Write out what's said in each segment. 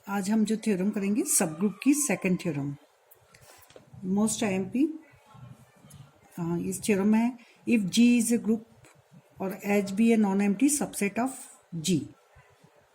आज हम जो थ्योरम करेंगे सब ग्रुप की सेकंड थ्योरम, मोस्ट आईएमपी। इस थ्योरम में if G is a group और H be a non empty subset of G,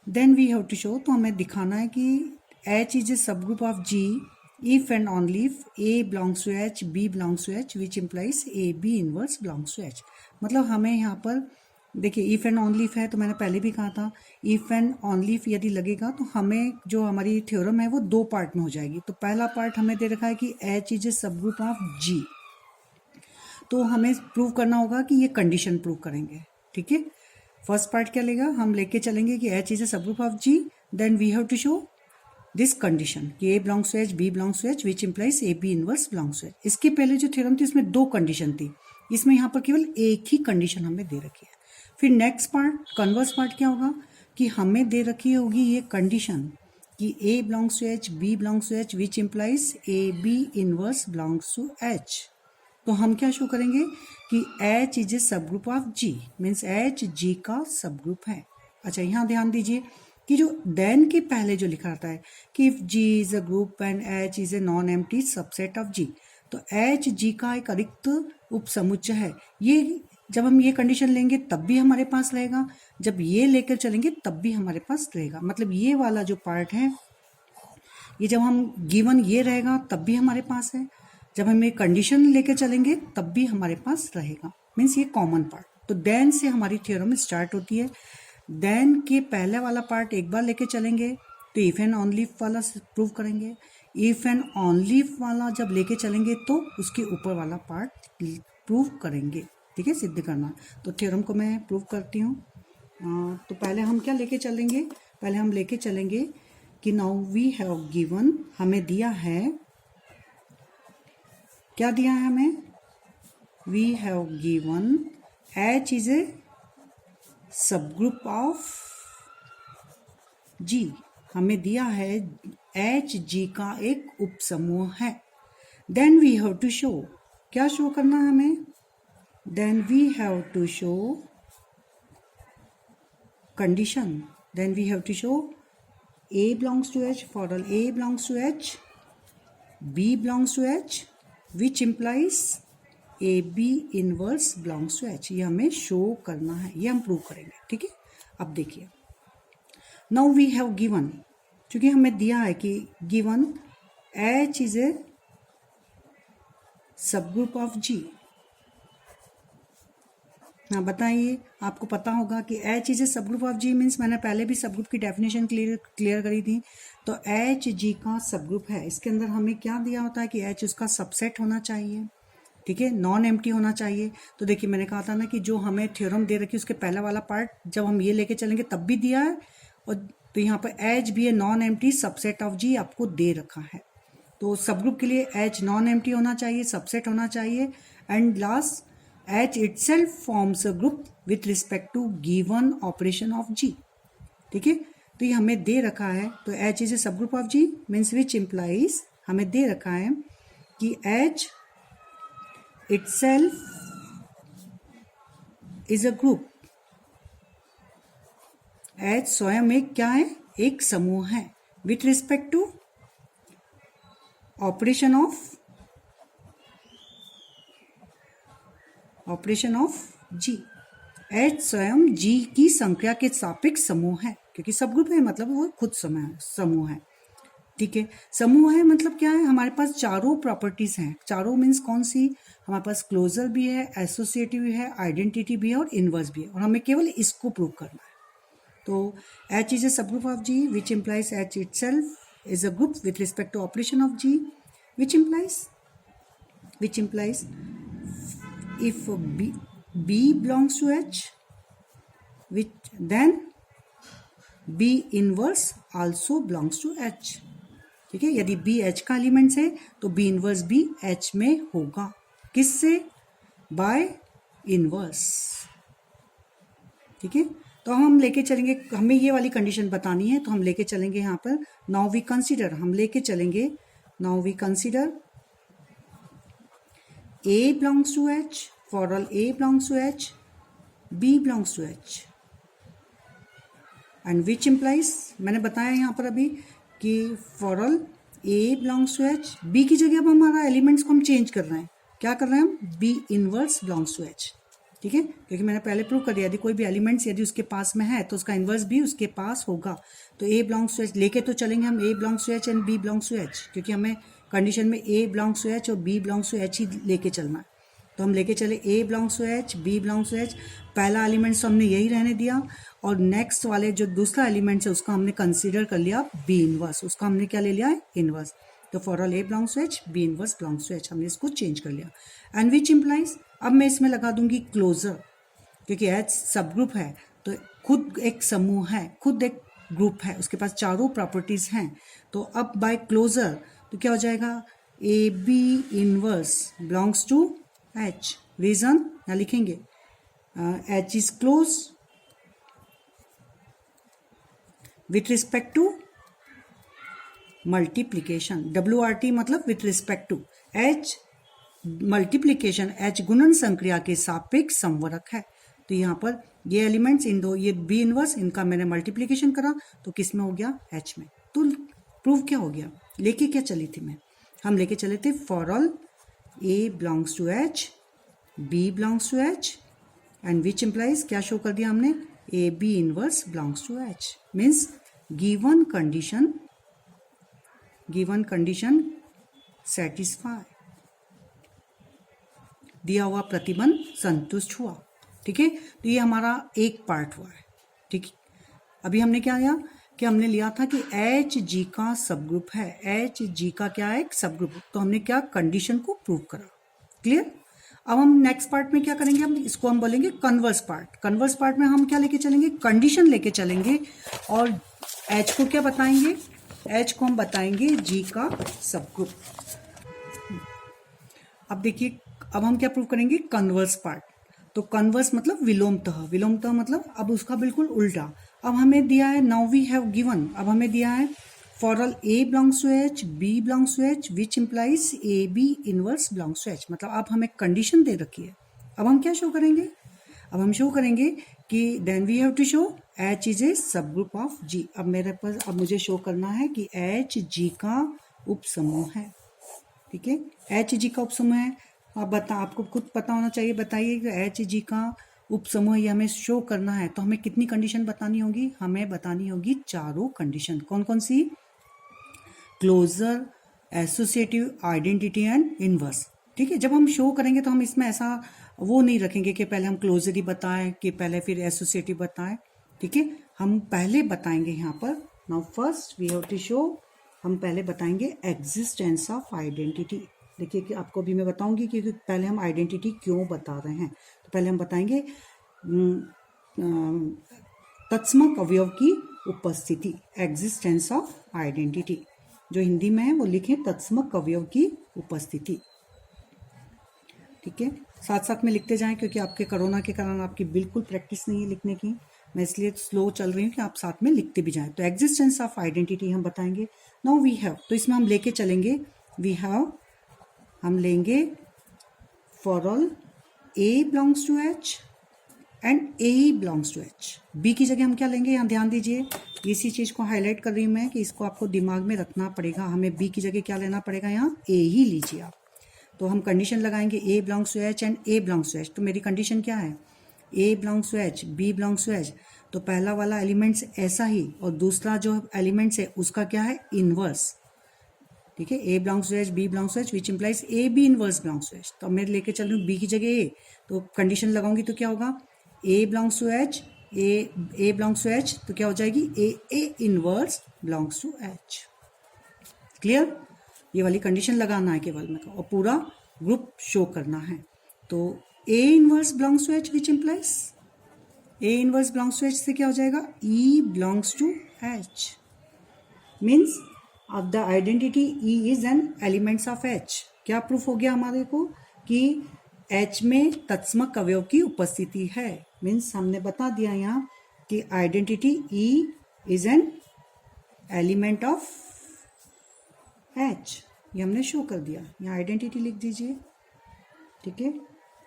then we have to show, तो हमें दिखाना है कि एच इज ए सब group of G if and only if a belongs to H, b belongs to H, which implies A B inverse belongs to H. मतलब हमें यहाँ पर देखिए इफ एंड ओनली इफ है, तो मैंने पहले भी कहा था इफ एंड ओनली इफ यदि लगेगा तो हमें जो हमारी थ्योरम है वो दो पार्ट में हो जाएगी। तो पहला पार्ट हमें दे रखा है कि एच इज ए सब ग्रुप ऑफ जी, तो हमें प्रूव करना होगा कि ये कंडीशन प्रूव करेंगे। ठीक है, फर्स्ट पार्ट क्या लेगा, हम लेके चलेंगे कि एच इज ए सब group of G, then we have to show this condition कि a belongs to H, b belongs to H, which implies A B inverse belongs to H. इसके पहले जो थ्योरम थी इसमें दो कंडीशन थी, इसमें यहाँ पर केवल एक ही कंडीशन हमें दे रखी है। फिर नेक्स्ट पार्ट, कन्वर्स पार्ट क्या होगा कि हमें दे रखी होगी ये कंडीशन कि a belongs to H, b belongs to H, which implies A B inverse belongs to H. तो हम क्या शो करेंगे कि एच इज ए सब group of G, means H G का सब ग्रुप है। अच्छा, यहाँ ध्यान दीजिए कि जो देन के पहले जो लिखा रहता है कि if G is a group and H is a non empty subset of G, तो एच जी का एक अरिक्त उपसमुच्चय है। ये जब हम ये कंडीशन लेंगे तब भी हमारे पास रहेगा, जब ये लेकर चलेंगे तब भी हमारे पास रहेगा। मतलब ये वाला जो पार्ट है, ये जब हम गिवन ये रहेगा तब भी हमारे पास है, जब हम ये कंडीशन लेकर चलेंगे तब भी हमारे पास रहेगा, मीन्स ये कॉमन पार्ट। तो देन से हमारी थ्योरम स्टार्ट होती है। देन के पहले वाला पार्ट एक बार लेके चलेंगे तो इफ एंड ओनली वाला प्रूव करेंगे। इफ एंड ओनली वाला जब लेके चलेंगे तो उसके ऊपर वाला पार्ट प्रूव करेंगे। ठीक है, सिद्ध करना। तो थ्योरम को मैं प्रूव करती हूँ। तो पहले हम क्या लेके चलेंगे, पहले हम लेके चलेंगे कि नाउ वी हैव गिवन, हमें दिया है, क्या दिया है हमें, we have given H is a सब ग्रुप ऑफ जी, हमें दिया है एच जी का एक उपसमूह है। Then we have to show, क्या शो करना है हमें, then we have to show condition, then we have to show a belongs to H, for all A belongs to H, b belongs to H, which implies A B inverse belongs to H. ये हमें show करना है, ये हम prove करेंगे। ठीक है, अब देखिए नाउ वी हैव गिवन, क्योंकि हमें दिया है कि गिवन एच इज ए सब ग्रुप ऑफ जी। हाँ बताइए, आपको पता होगा कि एच इज ए सब ग्रुप ऑफ जी, मीन्स मैंने पहले भी सब ग्रुप की डेफिनेशन क्लियर करी थी। तो एच जी का सब ग्रुप है, इसके अंदर हमें क्या दिया होता है कि एच उसका सबसेट होना चाहिए। ठीक है, नॉन एम्प्टी होना चाहिए। तो देखिए मैंने कहा था ना कि जो हमें थ्योरम दे रखी है उसके पहला वाला पार्ट जब हम ये लेके चलेंगे तब भी दिया है, और तो यहाँ पर एच भी a non empty subset of G आपको दे रखा है। तो सब ग्रुप के लिए एच नॉन एम्प्टी होना चाहिए, सबसेट होना चाहिए, and last H itself forms a group with respect to given operation of G. ठीक है, तो ये हमें दे रखा है। तो एच इज ए सब group of G means which implies, हमें दे रखा है कि H itself is a group, H स्वयं एक क्या है, एक समूह है, with respect to operation of G. H स्वयं जी की संख्या के सापेक्ष समूह है, क्योंकि सब ग्रुप है मतलब वो खुद समूह है। ठीक है, समूह है मतलब क्या है, हमारे पास चारों प्रॉपर्टीज हैं। चारों मीन्स कौन सी, हमारे पास क्लोजर भी है, एसोसिएटिव भी है, आइडेंटिटी भी है और इनवर्स भी है, और हमें केवल इसको प्रूव करना है। तो एच इज ए सब group of G which implies H itself is a group with respect to operation of G, which implies if b belongs to H, which then b inverse also belongs to H. ठीक है, यदि B H का elements है तो B inverse भी H में होगा, किससे, बाय इनवर्स। ठीक है, तो हम लेके चलेंगे, हमें ये वाली कंडीशन बतानी है, तो हम लेके चलेंगे यहाँ पर नाउ वी कंसीडर, हम लेके चलेंगे now we consider a belongs to H, for all A belongs to H, b belongs to H, and which implies, मैंने बताया यहाँ पर अभी कि for all A belongs to H, b की जगह अब हमारा एलिमेंट्स को हम चेंज कर रहे हैं, क्या कर रहे हैं हम, b inverse belongs to H, ठीक है, क्योंकि मैंने पहले प्रूव कर दिया यदि कोई भी एलिमेंट्स यदि उसके पास में है तो उसका इन्वर्स भी उसके पास होगा। तो ए बिलोंग्स टू एच लेके तो चलेंगे हम, a belongs to H and B belongs to H, क्योंकि हमें कंडीशन में ए बिलोंग्स टू एच और बी बिलोंग्स टू एच ही लेके चलना है। तो हम लेके चले a belongs to H, b belongs to H, पहला एलिमेंट्स तो हमने यही रहने दिया, और नेक्स्ट वाले जो दूसरा एलिमेंट्स है उसका हमने कंसीडर कर लिया बी इनवर्स, उसका हमने क्या ले लिया है, इनवर्स। तो for all A belongs to H, b inverse belongs to H, हमने इसको चेंज कर लिया। एंड विच इम्प्लाइज, अब मैं इसमें लगा दूंगी क्लोजर, क्योंकि एच सब ग्रुप है तो खुद एक समूह है, खुद एक ग्रुप है, उसके पास चारों प्रॉपर्टीज हैं। तो अब बाय क्लोजर तो क्या हो जाएगा, a B inverse belongs to H, reason यहाँ लिखेंगे, H is close with respect to multiplication, WRT मतलब with respect to, H multiplication, H गुणन संक्रिया के सापेक्ष संवरक है। तो यहाँ पर ये एलिमेंट्स इन दो, ये बी इनवर्स, इनका मैंने मल्टीप्लीकेशन करा तो किस में हो गया, एच में। तो प्रूफ क्या हो गया, लेके क्या चली थी मैं, हम लेके चले थे for all A belongs to H, b belongs to H, and which implies क्या शो कर दिया हमने, A B inverse belongs to H, means given condition satisfy, दिया हुआ प्रतिबंध संतुष्ट हुआ, ठीक है। तो ये हमारा एक पार्ट हुआ है, ठीक है। अभी हमने क्या लिया कि हमने लिया था कि एच जी का सब ग्रुप है, एच जी का क्या है, एक सब ग्रुप, तो हमने क्या कंडीशन को प्रूव करा, क्लियर। अब हम नेक्स्ट पार्ट में क्या करेंगे, हम इसको हम बोलेंगे कन्वर्स पार्ट। कन्वर्स पार्ट में हम क्या लेके चलेंगे, कंडीशन लेके चलेंगे, और एच को क्या बताएंगे, एच को हम बताएंगे जी का सब ग्रुप। अब देखिए, अब हम क्या प्रूव करेंगे, कन्वर्स पार्ट। तो कन्वर्स मतलब विलोमतः, विलोमतः मतलब अब उसका बिल्कुल उल्टा। अब हमें दिया है, नाउ वी हैव गिवन, अब हमें दिया है for all A belongs to H, b belongs to H, which implies A B inverse belongs to H, मतलब अब हमें कंडीशन दे रखी है। अब हम क्या शो करेंगे, अब हम शो करेंगे कि then we have to show H is a सब ग्रुप ऑफ जी। अब मेरे पास, अब मुझे शो करना है कि एच जी का उपसमूह है, ठीक है, एच जी का उपसमूह है। अब आपको खुद पता होना चाहिए, बताइए कि एच जी का उपसमूह ये हमें शो करना है तो हमें कितनी कंडीशन बतानी होगी, हमें बतानी होगी चारों कंडीशन। कौन कौन सी, closure, associative, identity and inverse, ठीक है। जब हम शो करेंगे तो हम इसमें ऐसा वो नहीं रखेंगे कि पहले हम क्लोजर ही बताएं कि पहले फिर एसोसिएटिव बताएं, ठीक है। हम पहले बताएंगे यहाँ पर, now first we have to show, हम पहले बताएंगे एग्जिस्टेंस ऑफ आइडेंटिटी। देखिए कि आपको भी मैं बताऊंगी कि पहले हम आइडेंटिटी क्यों बता रहे हैं। तो पहले हम बताएंगे तत्समक अवयव की उपस्थिति, एग्जिस्टेंस ऑफ आइडेंटिटी, जो हिंदी में है वो लिखें तत्समक अवयव की उपस्थिति, ठीक है। साथ साथ में लिखते जाएं, क्योंकि आपके कोरोना के कारण आपकी बिल्कुल प्रैक्टिस नहीं है लिखने की, मैं इसलिए स्लो चल रही हूँ कि आप साथ में लिखते भी जाएं। तो एग्जिस्टेंस ऑफ आइडेंटिटी हम बताएंगे। नाउ वी हैव, तो इसमें हम लेके चलेंगे, वी हैव, हम लेंगे for all A belongs to H and a belongs to H. B की जगह हम क्या लेंगे, यहाँ ध्यान दीजिए, इसी चीज को हाईलाइट कर रही हूँ मैं कि इसको आपको दिमाग में रखना पड़ेगा। हमें बी की जगह क्या लेना पड़ेगा, यहाँ ए ही लीजिए आप। तो हम कंडीशन लगाएंगे a belongs to H and a belongs to H. तो मेरी कंडीशन क्या है, a belongs to H, b belongs to H, तो पहला वाला एलिमेंट्स ऐसा ही, और दूसरा जो एलिमेंट्स है उसका क्या है, इनवर्स, ठीक है। A belongs to H, b belongs to H, which implies A B inverse belongs to H. तो मैं लेके चल रही हूँ बी की जगह ए, तो कंडीशन लगाऊंगी तो क्या होगा, a belongs to H, a belongs to H, तो क्या हो जाएगी, a inverse belongs to H, clear. ये वाली कंडीशन लगाना है केवल में, और पूरा ग्रुप शो करना है। तो a inverse belongs to H, which implies a inverse belongs to H से क्या हो जाएगा, e belongs to H, means now the identity e is an elements of H. क्या प्रूफ हो गया हमारे को कि एच में तत्समक अवयव की उपस्थिति है, मीन्स हमने बता दिया यहाँ कि identity e is an element of H, ये हमने शो कर दिया। यहाँ आइडेंटिटी लिख दीजिए, ठीक है,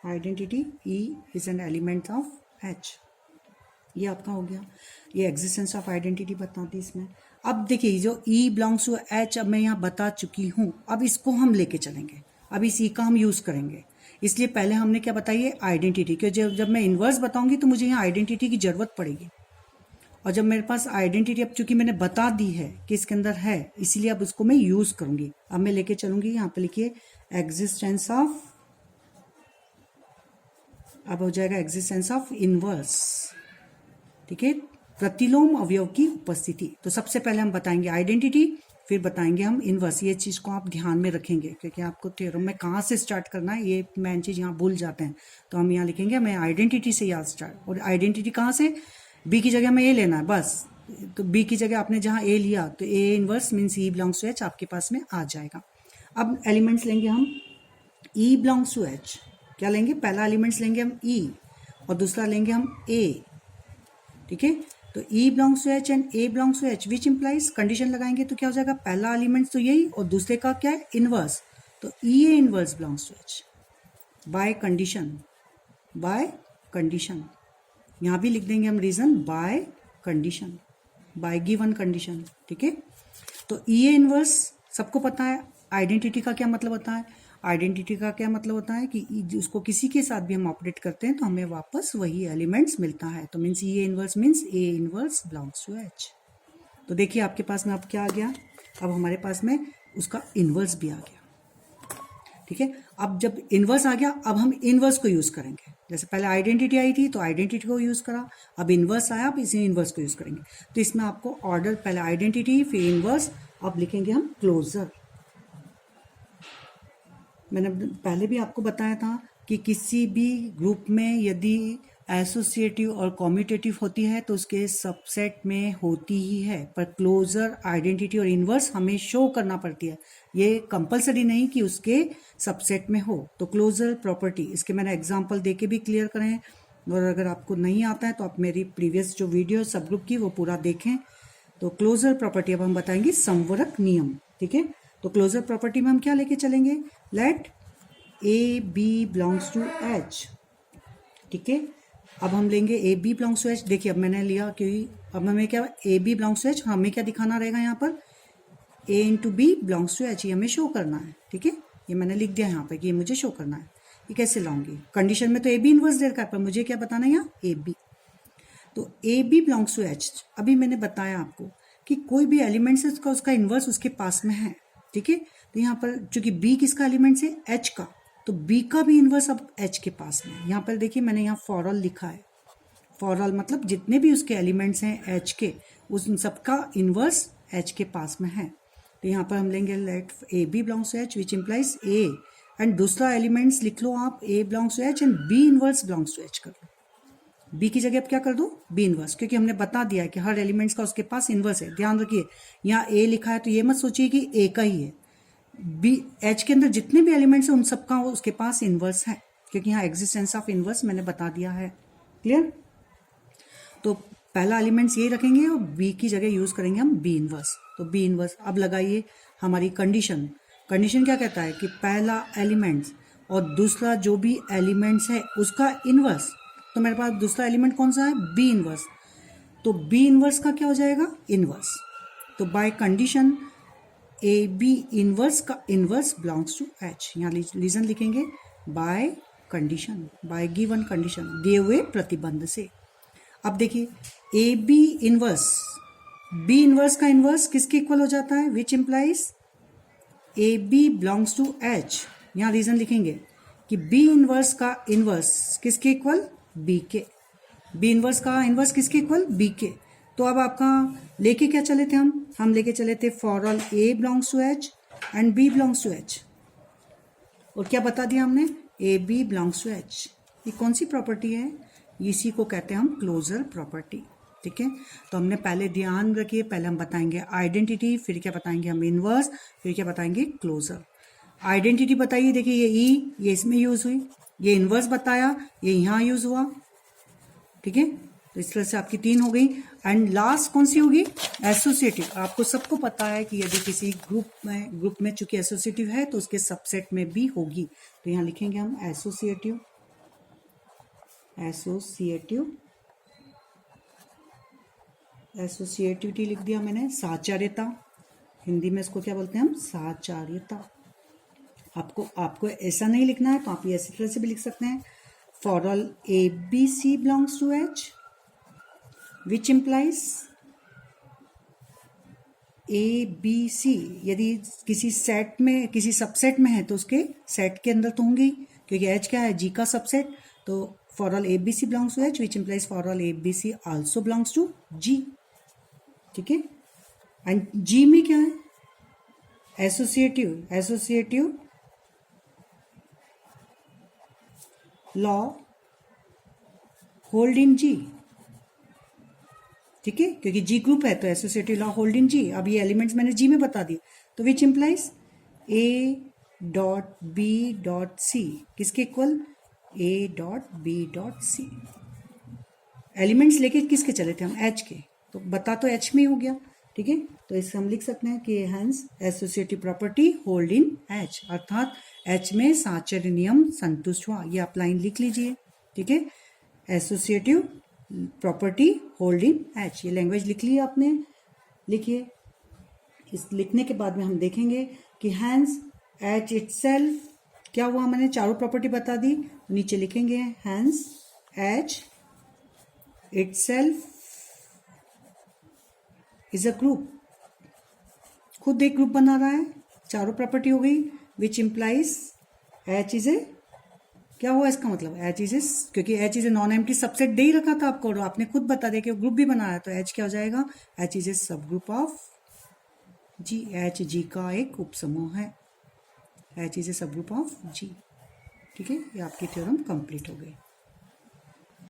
identity e is an element of H. ये आपका हो गया, ये एग्जिस्टेंस ऑफ आइडेंटिटी बताती इसमें। अब देखिए जो ई बिलोंग्स टू एच, अब मैं यहाँ बता चुकी हूँ, अब इसको हम लेके चलेंगे, अब इस ई का हम यूज करेंगे। इसलिए पहले हमने क्या बताई है, आइडेंटिटी, क्योंकि जब मैं इन्वर्स बताऊंगी तो मुझे यहाँ आइडेंटिटी की जरूरत पड़ेगी। और जब मेरे पास आइडेंटिटी, अब चूंकि मैंने बता दी है कि इसके अंदर है, इसीलिए अब उसको मैं यूज करूंगी। अब मैं लेके चलूंगी, यहाँ पे लिखिए एग्जिस्टेंस ऑफ, अब हो जाएगा एग्जिस्टेंस ऑफ इनवर्स, ठीक है, प्रतिलोम अवयव की उपस्थिति। तो सबसे पहले हम बताएंगे आइडेंटिटी, फिर बताएंगे हम इनवर्स। ये चीज को आप ध्यान में रखेंगे, क्योंकि आपको थ्योरम में कहाँ से स्टार्ट करना है ये मेन चीज यहाँ भूल जाते हैं। तो हम यहाँ लिखेंगे हमें आइडेंटिटी से याद स्टार्ट, और आइडेंटिटी कहाँ से, बी की जगह हमें ए लेना है बस। तो बी की जगह आपने जहाँ ए लिया तो a inverse means e belongs to H आपके पास में आ जाएगा। अब एलिमेंट्स लेंगे हम, ई बिलोंग्स टू एच, क्या लेंगे, पहला एलिमेंट्स लेंगे हम ई, और दूसरा लेंगे हम ए, ठीक है। तो e belongs to H and a belongs to H, which implies, condition लगाएंगे तो क्या हो जाएगा, पहला एलिमेंट्स तो यही और दूसरे का क्या है, इनवर्स। तो e A inverse belongs to H by condition, by condition, यहां भी लिख देंगे हम reason, by condition, by given condition, ठीक है। तो ई ए इनवर्स सबको पता है। आइडेंटिटी का क्या मतलब होता है, आइडेंटिटी का क्या मतलब होता है कि उसको किसी के साथ भी हम ऑपरेट करते हैं तो हमें वापस वही एलिमेंट्स मिलता है। तो means E A inverse means A inverse belongs to H. तो देखिए आपके पास में अब क्या आ गया, अब हमारे पास में उसका इनवर्स भी आ गया, ठीक है। अब जब इनवर्स आ गया, अब हम इनवर्स को यूज करेंगे। जैसे पहले आइडेंटिटी आई थी तो आइडेंटिटी को यूज करा, अब इनवर्स आया, अब इसी इनवर्स को यूज करेंगे। तो इसमें आपको ऑर्डर, पहले आइडेंटिटी फिर इनवर्स, अब लिखेंगे हम क्लोजर। मैंने पहले भी आपको बताया था कि किसी भी ग्रुप में यदि एसोसिएटिव और कॉम्यूटेटिव होती है तो उसके सबसेट में होती ही है, पर क्लोजर, आइडेंटिटी और इनवर्स हमें शो करना पड़ती है। ये कंपलसरी नहीं कि उसके सबसेट में हो। तो क्लोजर प्रॉपर्टी, इसके मैंने एग्जांपल देके भी क्लियर करें, और अगर आपको नहीं आता है तो आप मेरी प्रीवियस जो वीडियो सब ग्रुप की वो पूरा देखें। तो क्लोजर प्रॉपर्टी अब हम बताएंगे संवरक नियम, ठीक है। तो क्लोजर प्रॉपर्टी में हम क्या लेके चलेंगे, let a B belongs to H, ठीक है। अब हम लेंगे a B belongs to H. देखिए अब मैंने लिया कि अब हमें क्या, a B belongs to H, हमें क्या दिखाना रहेगा यहाँ पर, a into b belongs to H, ये हमें शो करना है, ठीक है। ये मैंने लिख दिया यहाँ पे कि ये मुझे शो करना है। ये कैसे लाऊंगी, कंडीशन में तो ए बी इनवर्स दे रखा है, पर मुझे क्या बताना है यहाँ, ए बी। तो A B belongs to H, अभी मैंने बताया आपको कि कोई भी एलिमेंट्स है उसका इनवर्स उसके पास में है, ठीक है। तो यहाँ पर चूंकि बी किसका एलिमेंट्स है, एच का, तो बी का भी इनवर्स अब एच के पास में है। यहाँ पर देखिए मैंने यहाँ फॉर ऑल लिखा है, फॉर ऑल मतलब जितने भी उसके एलिमेंट्स हैं एच के, उन सबका इनवर्स एच के पास में है। तो यहाँ पर हम लेंगे let a B belongs to H which implies a, and दूसरा एलिमेंट्स लिख लो आप, a belongs to H and b inverse belongs to H कर लो। बी की जगह आप क्या कर दो, बी इनवर्स, क्योंकि हमने बता दिया है कि हर एलिमेंट्स का उसके पास इनवर्स है। ध्यान रखिए यहाँ ए लिखा है तो ये मत सोचिए कि ए का ही है, बी एच के अंदर जितने भी एलिमेंट्स हैं उन सबका उसके पास इनवर्स है, क्योंकि यहाँ एग्जिस्टेंस ऑफ इनवर्स मैंने बता दिया है। क्लियर। तो पहला एलिमेंट्स यही रखेंगे और बी की जगह यूज करेंगे हम बी इनवर्स। तो बी इनवर्स, अब लगाइए हमारी कंडीशन। कंडीशन क्या कहता है कि पहला एलिमेंट्स और दूसरा जो भी एलिमेंट्स है उसका इनवर्स। तो मेरे पास दूसरा एलिमेंट कौन सा है, बी इनवर्स। तो बी इनवर्स का क्या हो जाएगा, इनवर्स। तो by condition A B inverse का इनवर्स बिलोंग्स टू एच, यहाँ रीजन लिखेंगे by condition, by given condition, दिए हुए प्रतिबंध से। अब देखिए A B inverse, B inverse का इनवर्स किसके इक्वल हो जाता है, which implies A B belongs to H. यहाँ रीजन लिखेंगे कि बी इनवर्स का इनवर्स किसके इक्वल, बी के। बी इनवर्स का इनवर्स किसके इक्वल, बी के। तो अब आपका लेके क्या चले थे हम लेके चले थे for all A belongs to H and B belongs to H, और क्या बता दिया हमने, A B belongs to H. ये कौन सी प्रॉपर्टी है, इसी को कहते हैं हम क्लोजर प्रॉपर्टी, ठीक है। तो हमने पहले ध्यान रखिए, पहले हम बताएंगे आइडेंटिटी, फिर क्या बताएंगे हम इनवर्स, फिर क्या बताएंगे क्लोजर। आइडेंटिटी बताइए, देखिए ये ई, ये इसमें यूज हुई, ये इनवर्स बताया, ये यहाँ यूज हुआ, ठीक है। तो इस तरह से आपकी 3 हो गई। एंड लास्ट कौन सी होगी, एसोसिएटिव। आपको सबको पता है कि यदि किसी ग्रुप में चूंकि एसोसिएटिव है तो उसके सबसेट में भी होगी। तो यहाँ लिखेंगे हम एसोसिएटिव, एसोसिएटिव एसोसिएटिविटी लिख दिया मैंने, साचार्यता, हिंदी में इसको क्या बोलते हैं हम, साचार्यता। आपको ऐसा नहीं लिखना है तो आप ये ऐसी तरह से भी लिख सकते हैं, for all A B C belongs to H, which implies A B C यदि किसी सेट में, किसी सबसेट में है तो उसके सेट के अंदर तो होंगी, क्योंकि एच क्या है, जी का सबसेट। तो for all A B C belongs to H, which implies for all A B c also belongs to G. ठीक है। एंड जी में क्या है, associative law hold in G. ठीक है, क्योंकि जी ग्रुप है तो associative law hold in G. अब ये एलिमेंट्स मैंने जी में बता दिए, तो which implies a dot b dot c किसके इक्वल, a dot b dot C. Elements लेके किसके चले थे हम, एच के, तो बता तो एच में ही हो गया। ठीक है, तो इससे हम लिख सकते हैं कि hence associative property hold in H, अर्थात एच में साचर्य नियम संतुष्ट हुआ। ये आप लाइन लिख लीजिए। ठीक है, associative property hold in H, ये लैंग्वेज लिख ली आपने, लिखिए। इस लिखने के बाद में हम देखेंगे कि हैंस एच इटसेल्फ क्या हुआ, मैंने चारों प्रॉपर्टी बता दी, नीचे लिखेंगे hence H itself is a group, खुद एक ग्रुप बना रहा है, चारों प्रॉपर्टी हो गई, which implies H is a, क्या हुआ इसका मतलब, एच इज ए, क्योंकि H is a non empty subset दे ही रखा था आपको और आपने खुद बता दिया कि ग्रुप भी बनाया, तो एच क्या हो जाएगा, एच इज ए सब group of G. H G का एक उपसमूह है, एच इज ए सब ग्रुप ऑफ जी। ठीक है, ये आपकी थ्योरम कंप्लीट हो गई।